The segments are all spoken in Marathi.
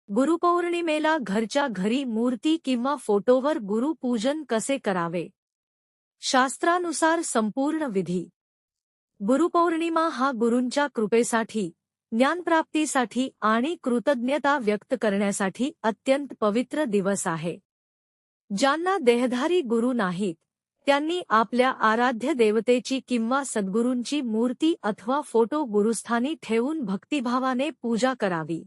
गुरुपौर्णिमेला घरच्या घरी मूर्ती किंवा फोटोवर गुरुपूजन कसे करावे? शास्त्रानुसार संपूर्ण विधी. गुरुपौर्णिमा हा गुरूंच्या कृपेसाठी, ज्ञानप्राप्तीसाठी आणि कृतज्ञता व्यक्त करण्यासाठी अत्यंत पवित्र दिवस आहे. ज्यांना देहधारी गुरु नाहीत, त्यांनी आपल्या आराध्य देवतेची किंवा सद्गुरूंची मूर्ती अथवा फोटो गुरुस्थानी ठेवून भक्तिभावाने पूजा करावी.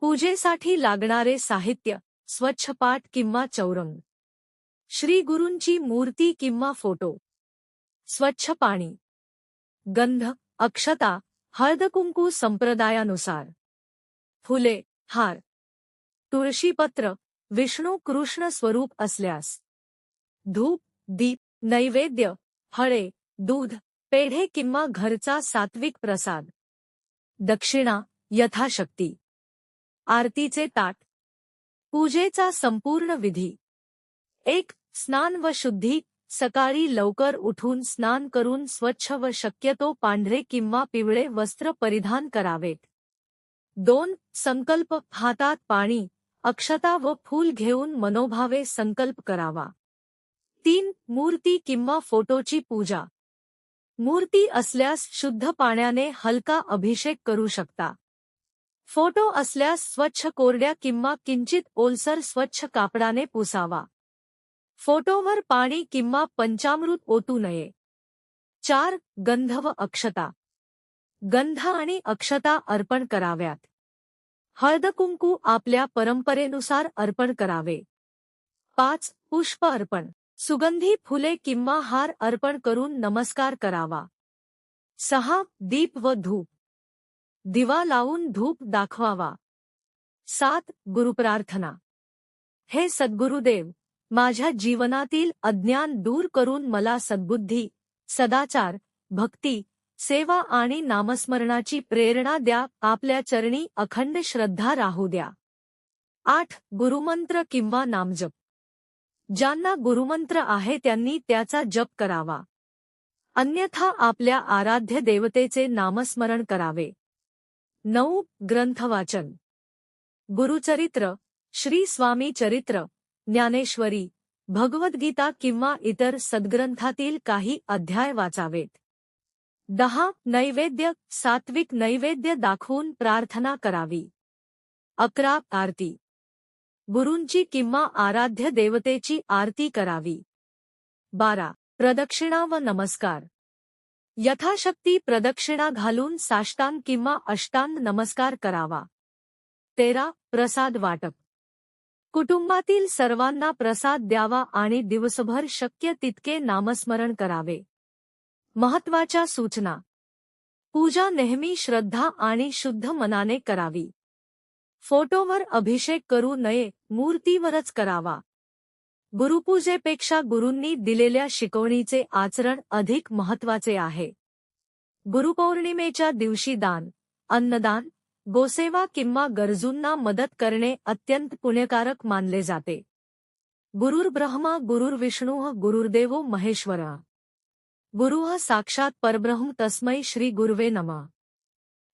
पूजेसाठी लागणारे साहित्य: स्वच्छ पाट किंवा चौरंग, श्री गुरूंची मूर्ती किंवा फोटो, स्वच्छ पाणी, गंध, अक्षता, हळदकुंकू संप्रदायानुसार, फुले, हार, तुळशीपत्र, विष्णू कृष्ण स्वरूप असल्यास, धूप, दीप, नैवेद्य, फळे, दूध, पेढे किंवा घरचा सात्विक प्रसाद, दक्षिणा यथाशक्ती, आरतीचे ताट. पूजेचा संपूर्ण विधी: 1. स्नान व शुद्धी. सकाळी लवकर उठून स्नान करून स्वच्छ व शक्यतो पांढरे किंवा पिवळे वस्त्र परिधान करावेत. 2. संकल्प. हातात पाणी, अक्षता व फूल घेऊन मनोभावे संकल्प करावा. 3. मूर्ती किंवा फोटोची पूजा. मूर्ती असल्यास शुद्ध पाण्याने हलका अभिषेक करू शकता. फोटो असल्यास स्वच्छ कोरड्या किंवा किंचित ओलसर स्वच्छ कापडाने पुसावा. फोटोवर पाणी किंवा पंचामृत ओतू नये. 4. गंध व अक्षता. गंध आणि अक्षता अर्पण कराव्यात. हळदकुंकू आपल्या परंपरेनुसार अर्पण करावे. 5. पुष्प अर्पण. सुगंधी फुले किंवा हार अर्पण करून नमस्कार करावा. 6. दीप व धूप. दिवा लावून धूप दाखवावा. 7. गुरुप्रार्थना. हे सद्गुरुदेव, माझ्या जीवनातील अज्ञान दूर करून मला सद्बुद्धी, सदाचार, भक्ती, सेवा आणि नामस्मरणाची प्रेरणा द्या. आपल्या चरणी अखंड श्रद्धा राहू द्या. 8. गुरुमंत्र किंवा नामजप. ज्यांना गुरुमंत्र आहे त्यांनी त्याचा जप करावा. अन्यथा आपल्या आराध्य देवतेचे नामस्मरण करावे. 9. ग्रंथवाचन. गुरुचरित्र, श्री स्वामी चरित्र, ज्ञानेश्वरी, भगवद्गीता किंवा इतर सद्ग्रंथातील काही अध्याय वाचावेत. 10. नैवेद्य. सात्विक नैवेद्य दाखवून प्रार्थना करावी. 11. आरती. गुरूंची किंवा आराध्य देवतेची आरती करावी. 12. प्रदक्षिणा व नमस्कार. यथाशक्ती प्रदक्षिणा घालून साष्टांग किंवा अष्टांग नमस्कार करावा. 13. प्रसाद वाटप. कुटुंबातील सर्वांना प्रसाद द्यावा आणि दिवसभर शक्य तितके नामस्मरण करावे. महत्त्वाच्या सूचना: पूजा नेहमी श्रद्धा आणि शुद्ध मनाने करावी. फोटोवर अभिषेक करू नये, मूर्तीवरच करावा. गुरुपूजेपेक्षा गुरूंनी दिलेल्या शिकवणीचे आचरण अधिक महत्त्वाचे आहे. गुरुपौर्णिमेच्या दिवशी दान, अन्नदान, गोसेवा किंवा गरजूंना मदत करणे अत्यंत पुण्यकारक मानले जाते. गुरुर्ब्रह्मा गुरुर्विष्णुः गुरुर्देवो महेश्वरः. गुरुः साक्षात परब्रह्म तस्मै श्री गुरुवे नमः.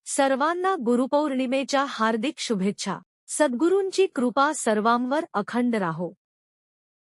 सर्वांना गुरुपौर्णिमेच्या हार्दिक शुभेच्छा. सद्गुरूंची कृपा सर्वांवर अखंड राहो.